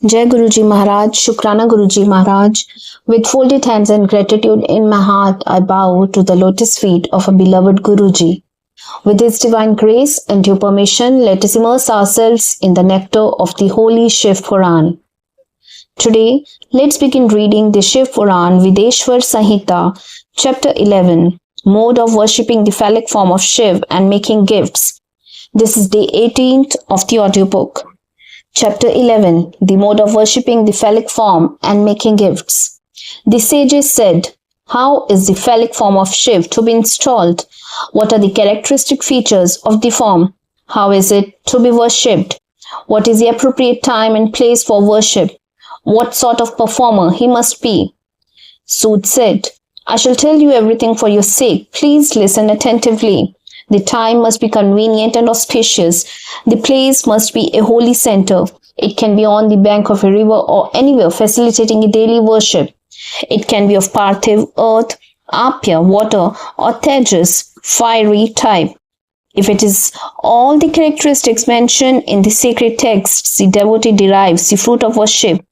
Jai Guruji Maharaj, Shukranaguruji Maharaj. With folded hands and gratitude in my heart, I bow to the lotus feet of a beloved Guruji. With His divine grace and due permission, let us immerse ourselves in the nectar of the holy Shivapurāna. Today, let's begin reading the Shivapurāna Vidyeśvara Śamhita, Chapter 11, Mode of Worshipping the Phallic Form of Shiv and Making Gifts. This is day 18th of the audiobook. Chapter 11, the mode of worshipping the phallic form and making gifts. The sages said, how is the phallic form of Shiv to be installed? What are the characteristic features of the form? How is it to be worshipped? What is the appropriate time and place for worship? What sort of performer he must be? Sud said, I shall tell you everything for your sake. Please listen attentively. The time must be convenient and auspicious. The place must be a holy center. It can be on the bank of a river or anywhere facilitating a daily worship. It can be of Parthiv, earth, Apya, water, or Tejas, fiery type. If it is all the characteristics mentioned in the sacred texts, the devotee derives the fruit of worship.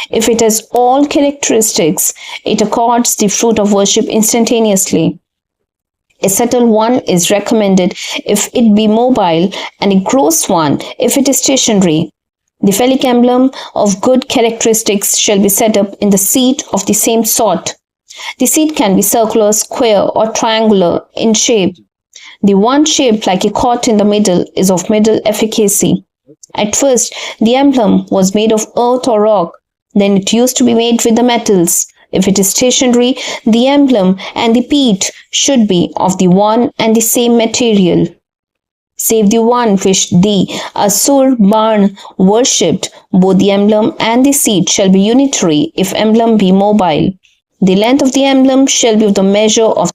If it has all characteristics, it accords the fruit of worship instantaneously. A subtle one is recommended if it be mobile, and a gross one if it is stationary. The phallic emblem of good characteristics shall be set up in the seat of the same sort. The seat can be circular, square, or triangular in shape. The one shaped like a cot in the middle is of middle efficacy. At first, the emblem was made of earth or rock. Then it used to be made with the metals. If it is stationary, the emblem and the peat should be of the one and the same material. Save the one which the Asur Barn worshipped, both the emblem and the seat shall be unitary if emblem be mobile. The length of the emblem shall be of the measure of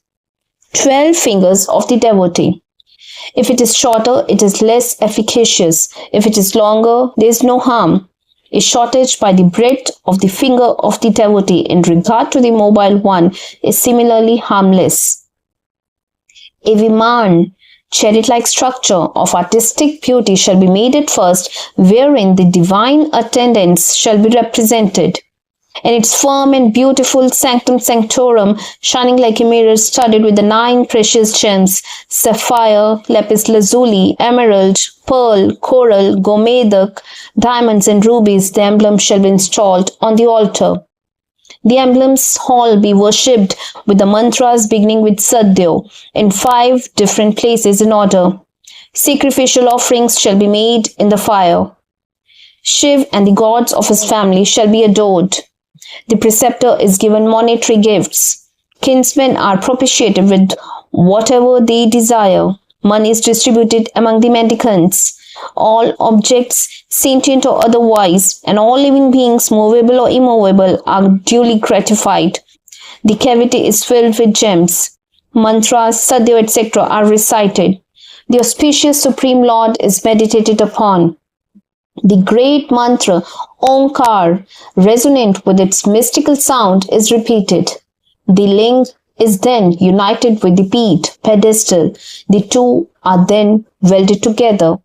12 fingers of the devotee. If it is shorter, it is less efficacious. If it is longer, there is no harm. A shortage by the breadth of the finger of the devotee in regard to the mobile one is similarly harmless. A viman, chariot-like structure of artistic beauty shall be made at first, wherein the divine attendants shall be represented. In its firm and beautiful sanctum sanctorum, shining like a mirror studded with the 9 precious gems, sapphire, lapis lazuli, emerald, pearl, coral, gomedak, diamonds and rubies, the emblem shall be installed on the altar. The emblem's hall be worshipped with the mantras beginning with Sadhyo in 5 different places in order. Sacrificial offerings shall be made in the fire. Shiv and the gods of his family shall be adored. The preceptor is given monetary gifts. Kinsmen are propitiated with whatever they desire. Money is distributed among the mendicants. All objects, sentient or otherwise, and all living beings, movable or immovable, are duly gratified. The cavity is filled with gems. Mantras, sadhya, etc. are recited. The auspicious Supreme Lord is meditated upon. The great mantra, Omkar, resonant with its mystical sound, is repeated. The ling is then united with the peat, pedestal. The two are then welded together.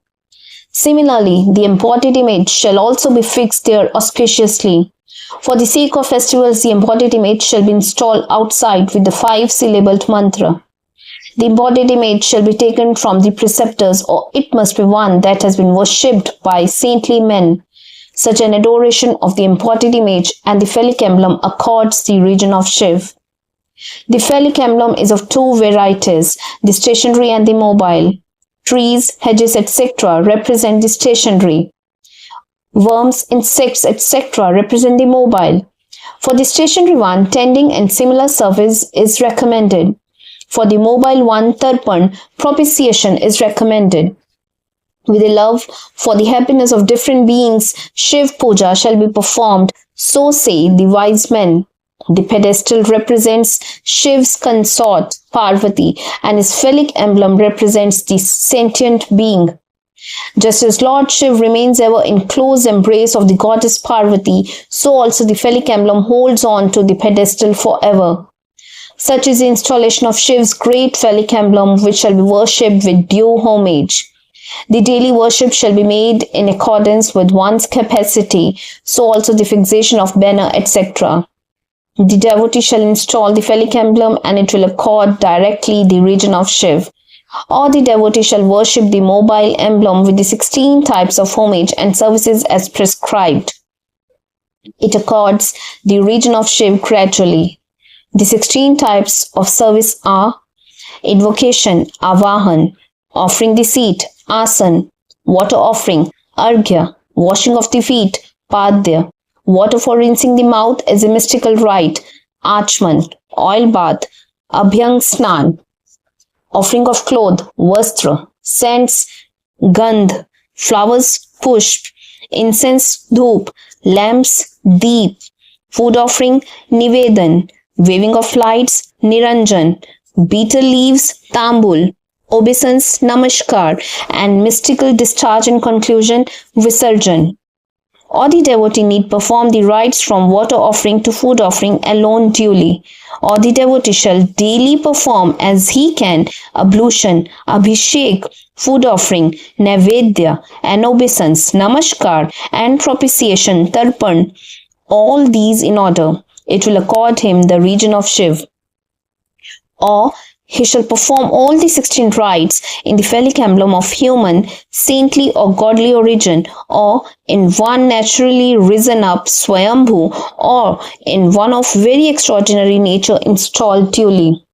Similarly, the embodied image shall also be fixed there auspiciously. For the sake of festivals, the embodied image shall be installed outside with the 5-syllabled mantra. The embodied image shall be taken from the preceptors, or it must be one that has been worshipped by saintly men. Such an adoration of the embodied image and the phallic emblem accords the region of Shiv. The phallic emblem is of 2 varieties, the stationary and the mobile. Trees, hedges, etc. represent the stationary. Worms, insects, etc. represent the mobile. For the stationary one, tending and similar service is recommended. For the mobile one, tarpan, propitiation is recommended. With a love for the happiness of different beings, Shiv Puja shall be performed, so say the wise men. The pedestal represents Shiv's consort, Parvati, and his phallic emblem represents the sentient being. Just as Lord Shiv remains ever in close embrace of the goddess Parvati, so also the phallic emblem holds on to the pedestal forever. Such is the installation of Shiv's great phallic emblem, which shall be worshipped with due homage. The daily worship shall be made in accordance with one's capacity, so also the fixation of banner, etc. The devotee shall install the phallic emblem and it will accord directly the region of Shiv. Or the devotee shall worship the mobile emblem with the 16 types of homage and services as prescribed. It accords the region of Shiv gradually. The 16 types of service are invocation, avahan, offering the seat, asan, water offering, arghya, washing of the feet, padya, water for rinsing the mouth as a mystical rite, achman, oil bath, abhyang snan, offering of cloth, vastra, scents, gandh, flowers, pushp, incense, dhoop, lamps, deep, food offering, nivedan, waving of lights, niranjan, betel leaves, tambul, obeisance, namaskar, and mystical discharge and conclusion, visarjan. Or the devotee need perform the rites from water offering to food offering alone duly. Or the devotee shall daily perform as he can ablution, abhishek, food offering, naivedya, and obeisance, namaskar, and propitiation, tarpan, all these in order. It will accord him the region of Shiv. Or he shall perform all the 16 rites in the phallic emblem of human, saintly or godly origin, or in one naturally risen up Swayambhu, or in one of very extraordinary nature installed duly.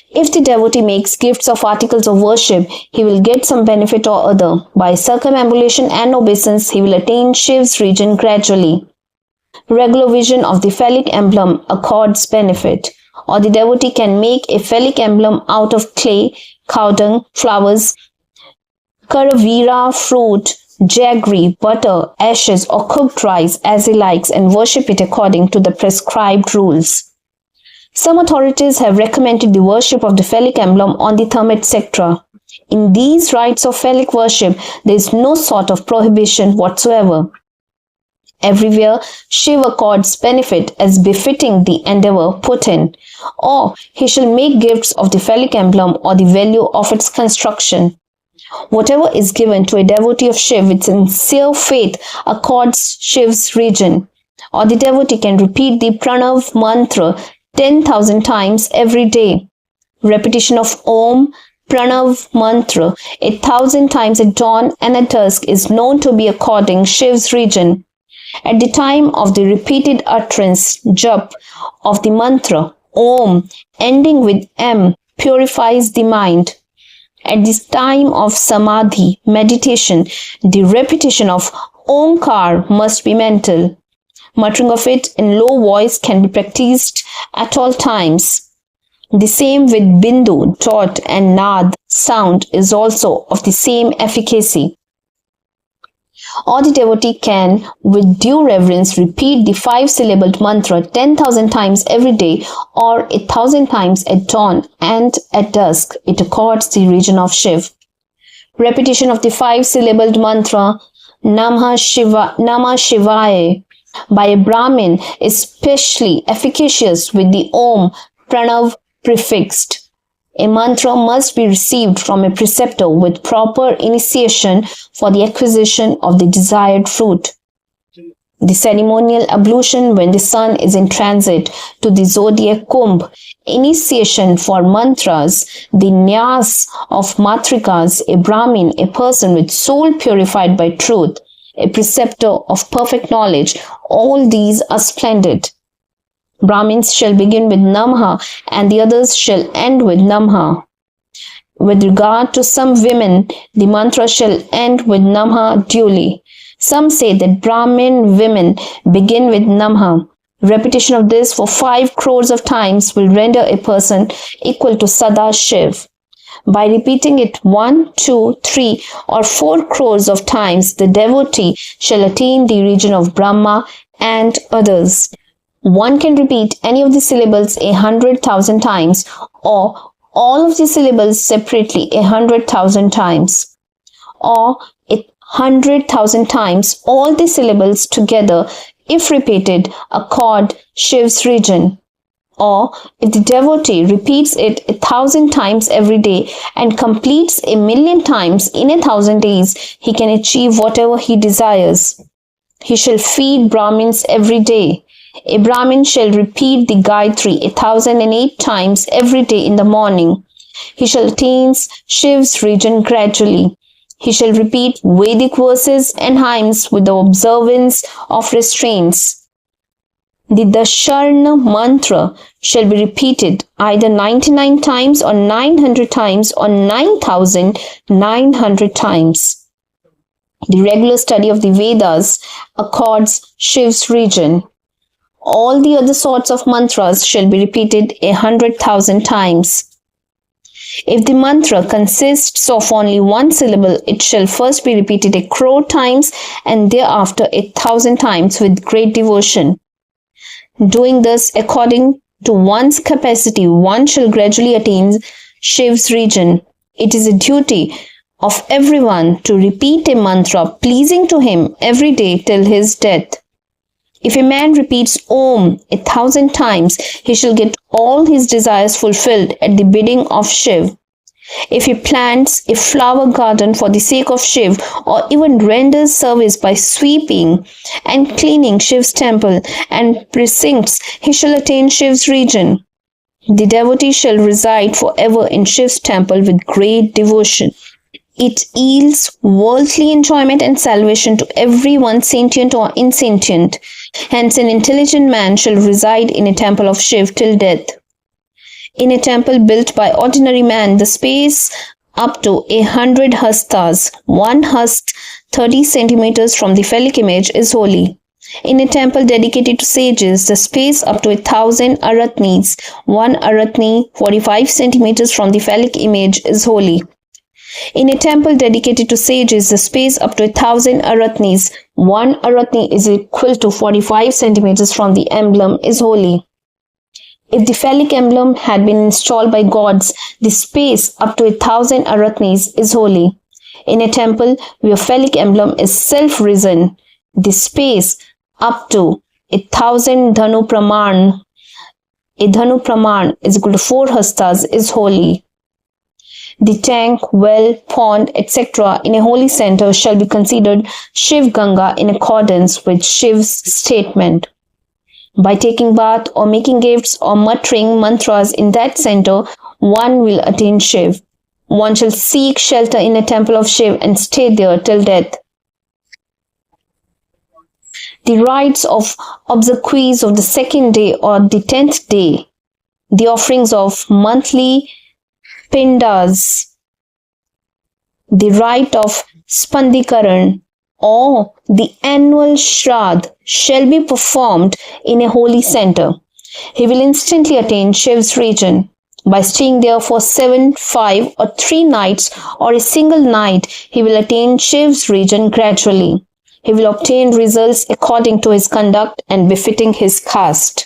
If the devotee makes gifts of articles of worship, he will get some benefit or other. By circumambulation and obeisance, he will attain Shiv's region gradually. Regular vision of the phallic emblem accords benefit. Or the devotee can make a phallic emblem out of clay, cow dung, flowers, karavira, fruit, jaggery, butter, ashes, or cooked rice as he likes and worship it according to the prescribed rules. Some authorities have recommended the worship of the phallic emblem on the thumb, etc. In these rites of phallic worship, there is no sort of prohibition whatsoever. Everywhere, Shiv accords benefit as befitting the endeavor put in, or he shall make gifts of the phallic emblem or the value of its construction. Whatever is given to a devotee of Shiv with sincere faith accords Shiv's region. Or the devotee can repeat the Pranav mantra 10,000 times every day. Repetition of Om Pranav mantra 1,000 times at dawn and at dusk is known to be according Shiv's region. At the time of the repeated utterance, jap, of the mantra, Om, ending with M, purifies the mind. At this time of samadhi, meditation, the repetition of Omkar must be mental. Muttering of it in low voice can be practiced at all times. The same with bindu, dot, and nad, sound, is also of the same efficacy. Or the devotee can, with due reverence, repeat the 5-syllabled mantra 10,000 times every day or 1,000 times at dawn and at dusk. It accords the region of Shiv. Repetition of the 5-syllabled mantra Namah Shivaya by a Brahmin is specially efficacious with the Om Pranav prefixed. A mantra must be received from a preceptor with proper initiation for the acquisition of the desired fruit. The ceremonial ablution when the sun is in transit to the zodiac Kumbh, initiation for mantras, the nyas of matrikas, a Brahmin, a person with soul purified by truth, a preceptor of perfect knowledge, all these are splendid. Brahmins shall begin with Namah and the others shall end with Namah. With regard to some women, the mantra shall end with Namah duly. Some say that Brahmin women begin with Namah. Repetition of this for 5 crores of times will render a person equal to Sada Shiv. By repeating it 1, 2, 3 or 4 crores of times, the devotee shall attain the region of Brahma and others. One can repeat any of the syllables 100,000 times or all of the syllables separately 100,000 times or 100,000 times all the syllables together if repeated accord Shiv's region. Or if the devotee repeats it 1,000 times every day and completes 1,000,000 times in 1,000 days, he can achieve whatever he desires. He shall feed Brahmins every day. A Brahmin shall repeat the Gayatri 1,008 times every day in the morning. He shall attain Shiv's region gradually. He shall repeat Vedic verses and hymns with the observance of restraints. The Dasharna mantra shall be repeated either 99 times or 900 times or 9,900 times. The regular study of the Vedas accords Shiv's region. All the other sorts of mantras shall be repeated 100,000 times. If the mantra consists of only one syllable, it shall first be repeated 1,000,000 times and thereafter 1,000 times with great devotion. Doing this according to one's capacity, one shall gradually attain Shiv's region. It is a duty of everyone to repeat a mantra pleasing to him every day till his death. If a man repeats Om 1,000 times, he shall get all his desires fulfilled at the bidding of Shiv. If he plants a flower garden for the sake of Shiv, or even renders service by sweeping and cleaning Shiv's temple and precincts, he shall attain Shiv's region. The devotee shall reside forever in Shiv's temple with great devotion. It yields worldly enjoyment and salvation to everyone, sentient or insentient. Hence, an intelligent man shall reside in a temple of Shiv till death. In a temple built by ordinary man, the space up to 100 hastas, 1 hast 30 centimeters from the phallic image, is holy. In a temple dedicated to sages, the space up to 1,000 aratnis, 1 aratni 45 centimeters from the phallic image, is holy. In a temple dedicated to sages, the space up to 1,000 aratnis, 1 aratni is equal to 45 centimeters from the emblem, is holy. If the phallic emblem had been installed by gods, the space up to 1,000 aratnis is holy. In a temple where phallic emblem is self-risen, the space up to 1,000 dhanu praman, a dhanu praman is equal to 4 hastas, is holy. The tank, well, pond, etc. in a holy center shall be considered Shiv Ganga in accordance with Shiv's statement. By taking bath or making gifts or muttering mantras in that center, one will attain Shiv. One shall seek shelter in a temple of Shiv and stay there till death. The rites of obsequies of the second day or the 10th day, the offerings of monthly pindas, the rite of spandikaran, or the annual shraddh shall be performed in a holy center. He will instantly attain Shiv's region. By staying there for 7, 5 or 3 nights or a single night, he will attain Shiv's region gradually. He will obtain results according to his conduct and befitting his caste.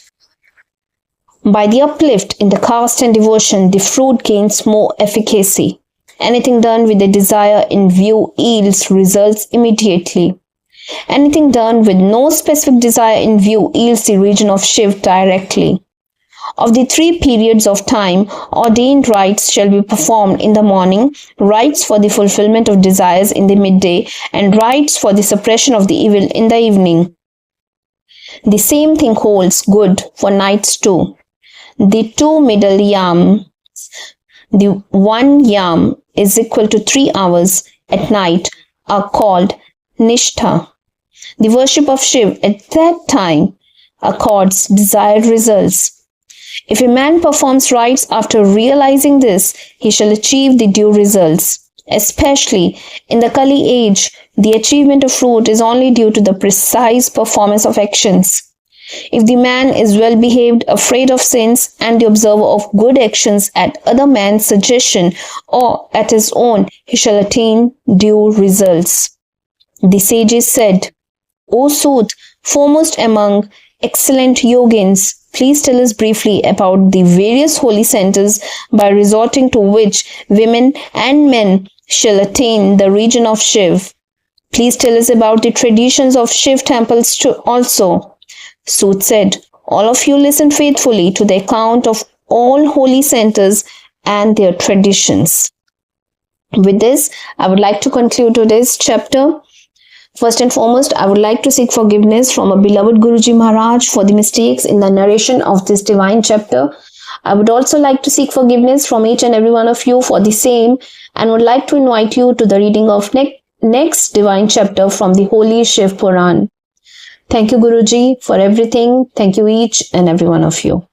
By the uplift in the caste and devotion, the fruit gains more efficacy. Anything done with a desire in view yields results immediately. Anything done with no specific desire in view yields the region of Shiv directly. Of the 3 periods of time, ordained rites shall be performed in the morning, rites for the fulfillment of desires in the midday, and rites for the suppression of the evil in the evening. The same thing holds good for nights too. The 2 middle yams, the 1 yam is equal to 3 hours at night, are called nishtha. The worship of Shiv at that time accords desired results. If a man performs rites after realizing this, he shall achieve the due results. Especially in the Kali age, the achievement of fruit is only due to the precise performance of actions. If the man is well behaved, afraid of sins, and the observer of good actions at other man's suggestion or at his own, he shall attain due results. The sages said, O Sut, foremost among excellent yogins, please tell us briefly about the various holy centers by resorting to which women and men shall attain the region of Shiv. Please tell us about the traditions of Shiv temples too also. Sut said, All of you listen faithfully to the account of all holy centers and their traditions. With this, I would like to conclude today's chapter. First and foremost, I would like to seek forgiveness from our beloved Guruji Maharaj for the mistakes in the narration of this divine chapter. I would also like to seek forgiveness from each and every one of you for the same, and would like to invite you to the reading of next divine chapter from the holy Shiv Puran. Thank you, Guruji, for everything. Thank you each and every one of you.